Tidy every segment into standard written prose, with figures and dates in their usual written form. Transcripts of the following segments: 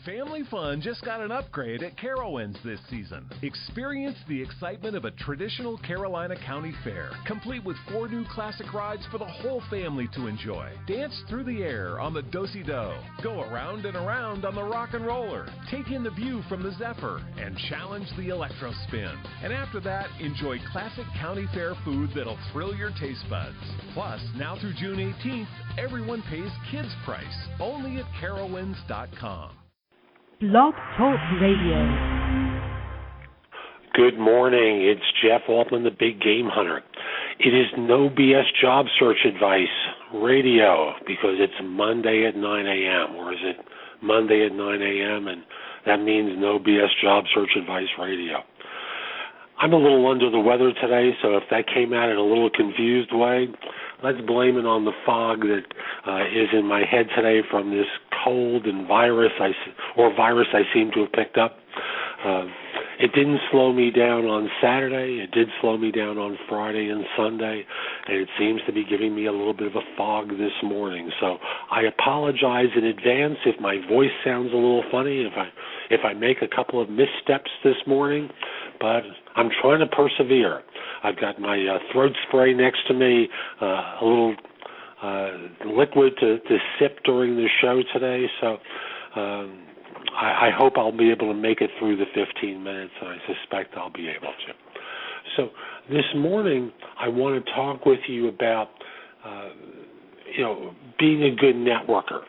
Family fun just got an upgrade at Carowinds this season. Experience the excitement of a traditional Carolina County Fair, complete with 4 new classic rides for the whole family to enjoy. Dance through the air on the Do-Si-Do, go around and around on the Rock and Roller, take in the view from the Zephyr, and challenge the Electro Spin. And after that, enjoy classic County Fair food that'll thrill your taste buds. Plus, now through June 18th, everyone pays kids' price, only at Carowinds.com. Blog Talk Radio. Good morning. It's Jeff Altman, the Big Game Hunter. It is no BS job search advice radio because it's Monday at 9 a.m. Or is it Monday at 9 a.m. and that means no BS job search advice radio. I'm a little under the weather today, so if that came out in a little confused way, let's blame it on the fog that is in my head today from this cold and virus I seem to have picked up. It didn't slow me down on Saturday. It did slow me down on Friday and Sunday, and it seems to be giving me a little bit of a fog this morning. So I apologize in advance if my voice sounds a little funny, if I make a couple of missteps this morning, but I'm trying to persevere. I've got my throat spray next to me, a little liquid to sip during the show today, so I hope I'll be able to make it through the 15 minutes, and I suspect I'll be able to. So this morning, I want to talk with you about, being a good networker.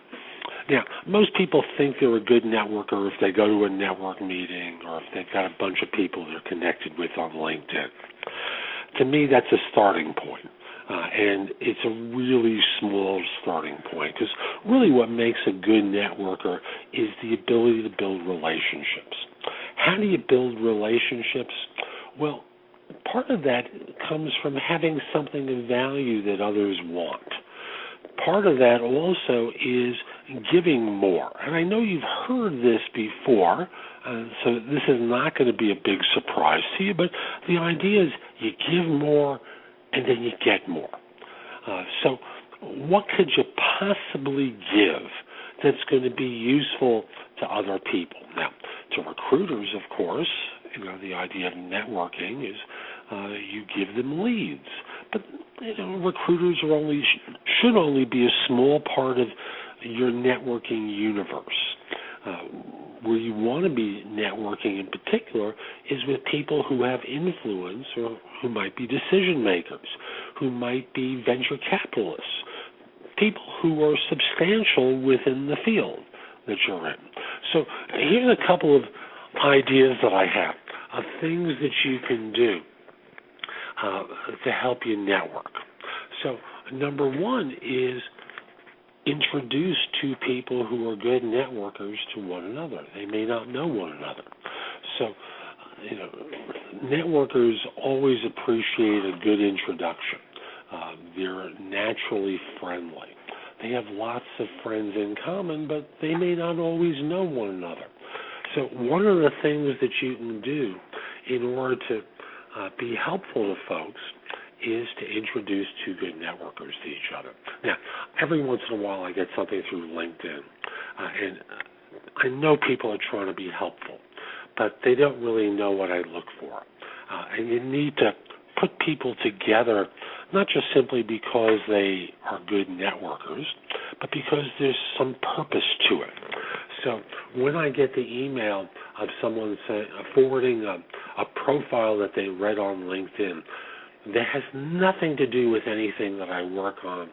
Now, most people think they're a good networker if they go to a network meeting or if they've got a bunch of people they're connected with on LinkedIn. To me, that's a starting point. And it's a really small starting point because really what makes a good networker is the ability to build relationships. How do you build relationships? Well, part of that comes from having something of value that others want. Part of that also is giving more. And I know you've heard this before, so this is not going to be a big surprise to you, but the idea is you give more and then you get more. So what could you possibly give that's going to be useful to other people? Now, to recruiters, of course, the idea of networking is you give them leads. But recruiters should only be a small part of your networking universe. Where you want to be networking in particular is with people who have influence or who might be decision makers, who might be venture capitalists, people who are substantial within the field that you're in. So here's a couple of ideas that I have of things that you can do to help you network. So number one is introduce two people who are good networkers to one another. They may not know one another. So, networkers always appreciate a good introduction. They're naturally friendly. They have lots of friends in common, but they may not always know one another. So one of the things that you can do in order to be helpful to folks is to introduce two good networkers to each other. Now, every once in a while I get something through LinkedIn, and I know people are trying to be helpful, but they don't really know what I look for. And you need to put people together, not just simply because they are good networkers, but because there's some purpose to it. So when I get the email of someone forwarding a profile that they read on LinkedIn that has nothing to do with anything that I work on,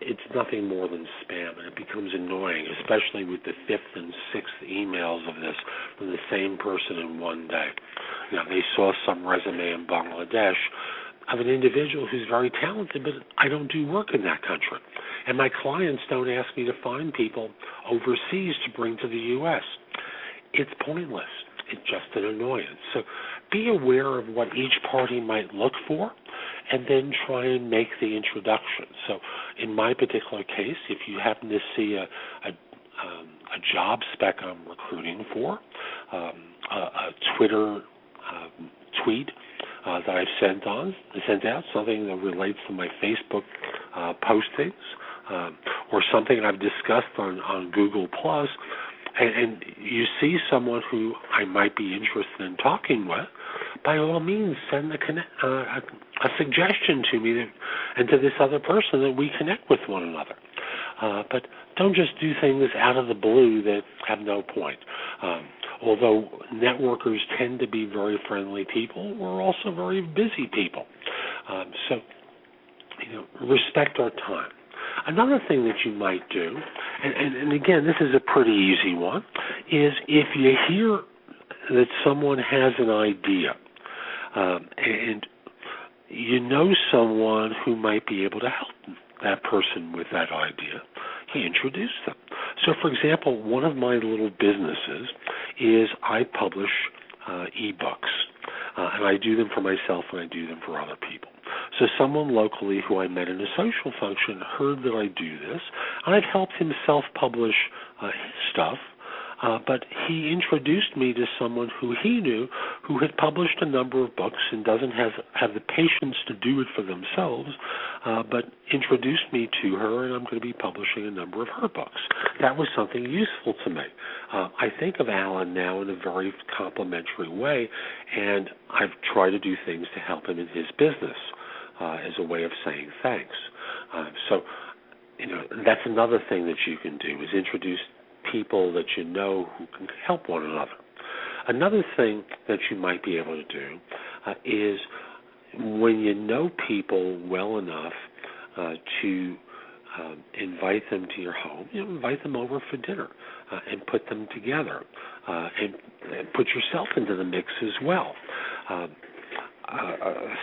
it's nothing more than spam, and it becomes annoying, especially with the fifth and sixth emails of this from the same person in one day. Now, they saw some resume in Bangladesh of an individual who's very talented, but I don't do work in that country. And my clients don't ask me to find people overseas to bring to the U.S. It's pointless. It's just an annoyance. So be aware of what each party might look for and then try and make the introduction. So in my particular case, if you happen to see a job spec I'm recruiting for, a Twitter tweet that I've sent out, something that relates to my Facebook postings, or something I've discussed on Google+, and you see someone who I might be interested in talking with, by all means, send a suggestion to me and to this other person that we connect with one another. But don't just do things out of the blue that have no point. Although networkers tend to be very friendly people, we're also very busy people. So, respect our time. Another thing that you might do, and again, this is a pretty easy one, is if you hear that someone has an idea, and you know someone who might be able to help that person with that idea, you introduce them. So, for example, one of my little businesses is I publish e-books, and I do them for myself and I do them for other people. So someone locally who I met in a social function heard that I do this, and I've helped him self-publish his stuff, but he introduced me to someone who he knew who had published a number of books and doesn't have the patience to do it for themselves, but introduced me to her, and I'm going to be publishing a number of her books. That was something useful to me. I think of Alan now in a very complimentary way, and I've tried to do things to help him in his business as a way of saying thanks. So, that's another thing that you can do, is introduce people that you know who can help one another. Another thing that you might be able to do is when you know people well enough to invite them to your home, invite them over for dinner and put them together and put yourself into the mix as well.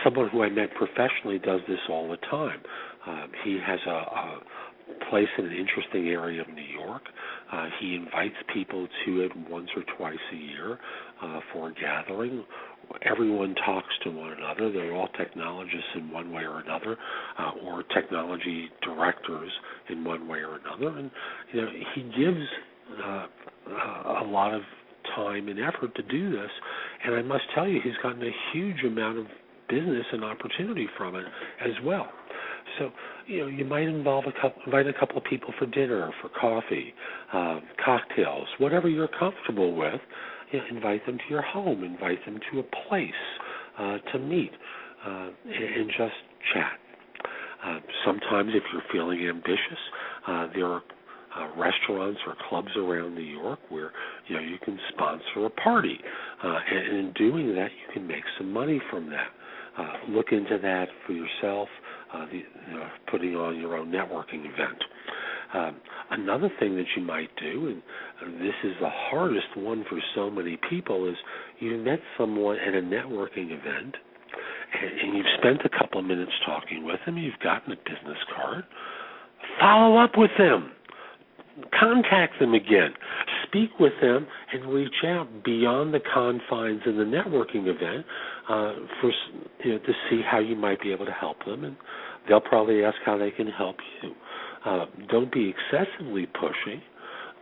Someone who I met professionally does this all the time. He has a place in an interesting area of New York. He invites people to it once or twice a year for a gathering. Everyone talks to one another. They're all technologists in one way or another, or technology directors in one way or another. And he gives a lot of time and effort to do this. And I must tell you, he's gotten a huge amount of business and opportunity from it as well. So, you might invite a couple of people for dinner, for coffee, cocktails, whatever you're comfortable with. Invite them to your home, invite them to a place to meet, and just chat. Sometimes, if you're feeling ambitious, there are restaurants or clubs around New York where you can sponsor a party, and in doing that, you can make some money from that. Look into that for yourself. Putting on your own networking event. Another thing that you might do, and this is the hardest one for so many people, is you met someone at a networking event, and you've spent a couple of minutes talking with them, you've gotten a business card. Follow up with them. Contact them again. Speak with them and reach out beyond the confines of the networking event to see how you might be able to help them, and they'll probably ask how they can help you. Don't be excessively pushy,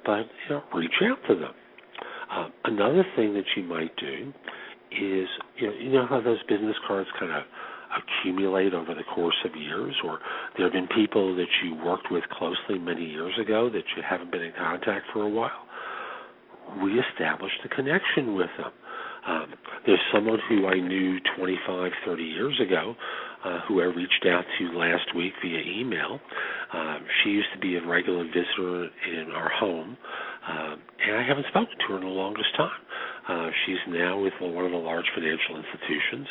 but reach out to them. Another thing that you might do is, how those business cards kind of accumulate over the course of years, or there have been people that you worked with closely many years ago that you haven't been in contact for a while. Reestablish the connection with them. There's someone who I knew 25, 30 years ago who I reached out to last week via email. She used to be a regular visitor in our home, and I haven't spoken to her in the longest time. She's now with one of the large financial institutions.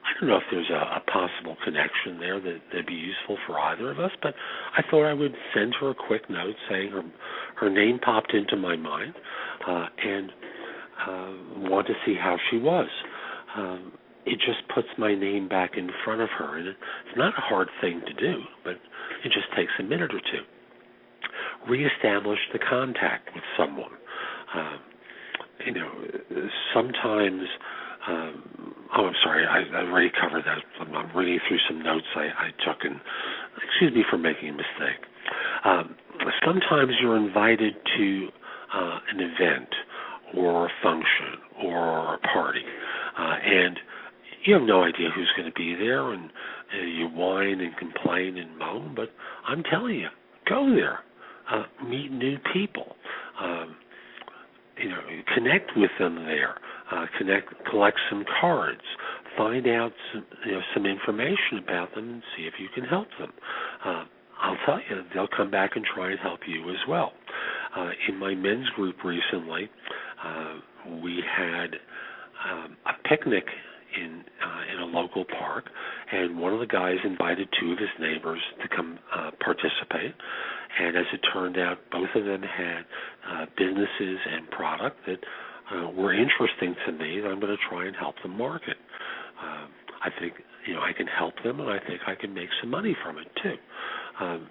I don't know if there's a possible connection there that'd be useful for either of us, but I thought I would send her a quick note saying her name popped into my mind, and want to see how she was. It just puts my name back in front of her, and it's not a hard thing to do, but it just takes a minute or two. Reestablish the contact with someone. Sometimes, I'm sorry, I already covered that. I'm reading through some notes I took, and excuse me for making a mistake. Sometimes you're invited to an event or a function or a party, and you have no idea who's going to be there, and you whine and complain and moan, but I'm telling you, go there. Meet new people. connect with them there. Collect some cards. Find out some information about them and see if you can help them. I'll tell you, they'll come back and try and help you as well. In my men's group recently, we had a picnic in a local park, and one of the guys invited two of his neighbors to come participate. And as it turned out, both of them had businesses and product that were interesting to me that I'm going to try and help them market. I think I can help them, and I think I can make some money from it too. And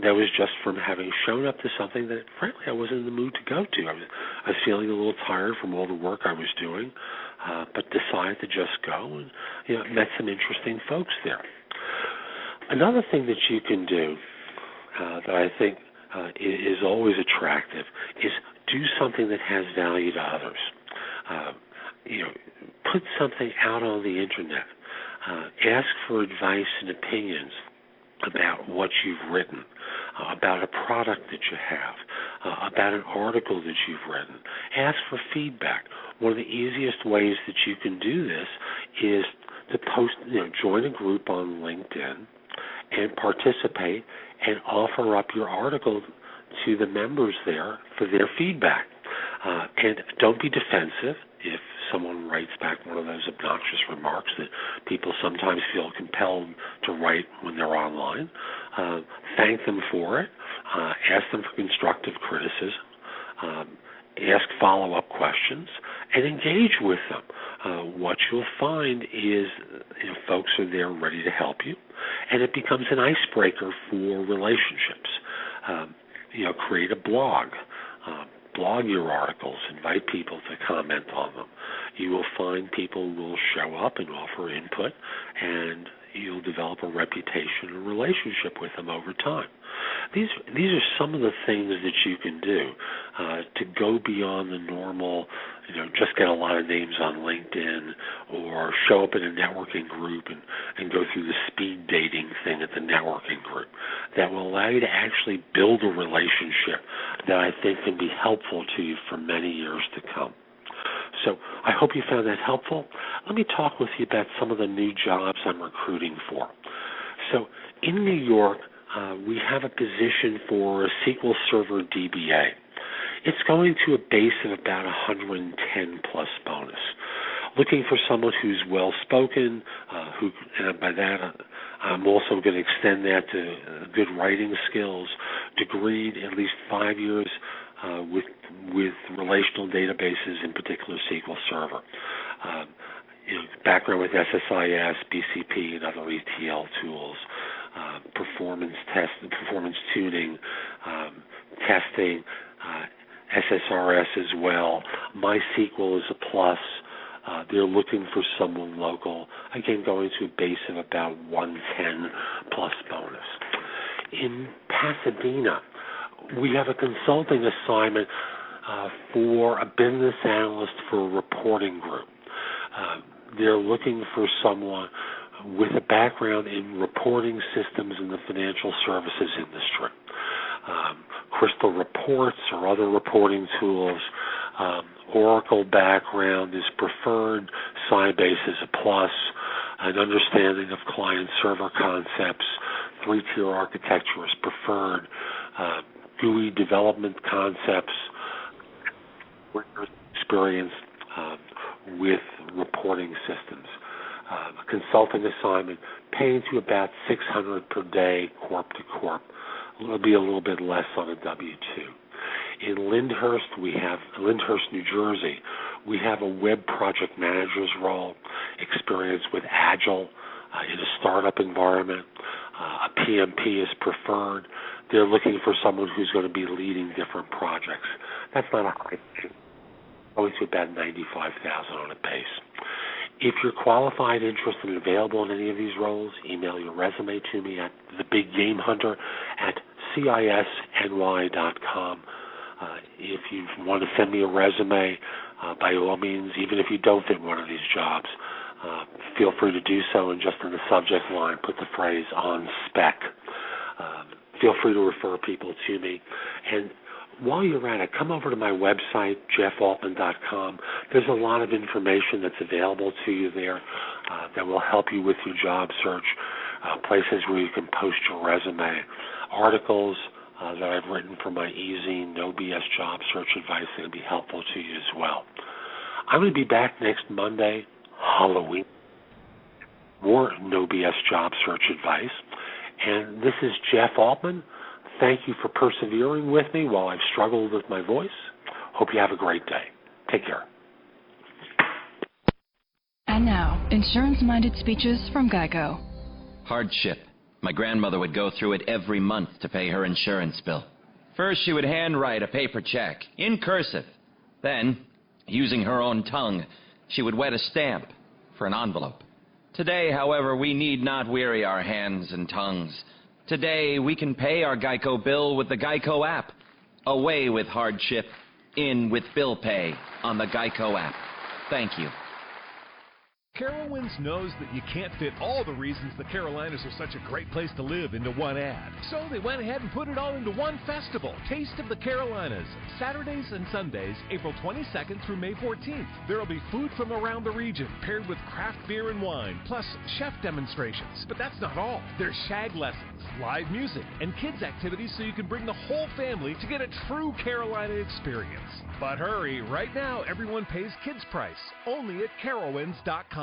that was just from having shown up to something that, frankly, I wasn't in the mood to go to. I was feeling a little tired from all the work I was doing, but decided to just go and met some interesting folks there. Another thing that you can do that I think is always attractive is do something that has value to others. Put something out on the internet. Ask for advice and opinions about what you've written, about a product that you have, about an article that you've written. Ask for feedback. One of the easiest ways that you can do this is to post, join a group on LinkedIn and participate and offer up your article to the members there for their feedback. And don't be defensive if someone writes back one of those obnoxious remarks that people sometimes feel compelled to write when they're online. Thank them for it. Ask them for constructive criticism. Ask follow-up questions and engage with them. What you'll find is folks are there ready to help you, and it becomes an icebreaker for relationships. Create a blog. Blog your articles, invite people to comment on them. You will find people will show up and offer input, and you'll develop a reputation and relationship with them over time. These are some of the things that you can do to go beyond the normal, just get a lot of names on LinkedIn or show up in a networking group and go through the speed dating thing at the networking group. That will allow you to actually build a relationship that I think can be helpful to you for many years to come. So I hope you found that helpful. Let me talk with you about some of the new jobs I'm recruiting for. So in New York, we have a position for a SQL Server DBA. It's going to a base of about 110 plus bonus. Looking for someone who's well-spoken, and by that I'm also going to extend that to good writing skills, degreed at least 5 years with relational databases, in particular SQL Server. Background with SSIS, BCP, and other ETL tools, performance tuning, testing, SSRS as well. MySQL is a plus. They're looking for someone local. Again, going to a base of about 110 plus bonus. In Pasadena, we have a consulting assignment for a business analyst for a reporting group. They're looking for someone with a background in reporting systems in the financial services industry. Crystal Reports or other reporting tools. Oracle background is preferred. Sybase is a plus. An understanding of client-server concepts. 3-tier architecture is preferred. GUI development concepts. Experience with reporting systems. A consulting assignment paying to about $600 per day, corp to corp. It'll be a little bit less on a W-2. In Lyndhurst, New Jersey, we have a web project manager's role, experience with Agile in a startup environment. A PMP is preferred. They're looking for someone who's going to be leading different projects. That's not a high thing. Going to about $95,000 on a base. If you're qualified, interested, and available in any of these roles, email your resume to me at thebiggamehunter@cisny.com. If you want to send me a resume, by all means, even if you don't fit one of these jobs, feel free to do so, and just in the subject line, put the phrase on spec. Feel free to refer people to me. And while you're at it, come over to my website, jeffaltman.com. There's a lot of information that's available to you there that will help you with your job search, places where you can post your resume, articles that I've written for my easy, no BS job search advice that will be helpful to you as well. I'm going to be back next Monday, Halloween, more no BS job search advice. And this is Jeff Altman. Thank you for persevering with me while I've struggled with my voice. Hope you have a great day. Take care. And now, insurance-minded speeches from Geico. Hardship. My grandmother would go through it every month to pay her insurance bill. First, she would handwrite a paper check, in cursive. Then, using her own tongue, she would wet a stamp for an envelope. Today, however, we need not weary our hands and tongues. Today, we can pay our Geico bill with the Geico app. Away with hardship, in with bill pay on the Geico app. Thank you. Carowinds knows that you can't fit all the reasons the Carolinas are such a great place to live into one ad. So they went ahead and put it all into one festival, Taste of the Carolinas, Saturdays and Sundays, April 22nd through May 14th. There will be food from around the region, paired with craft beer and wine, plus chef demonstrations. But that's not all. There's shag lessons, live music, and kids activities so you can bring the whole family to get a true Carolina experience. But hurry, right now everyone pays kids price, only at Carowinds.com.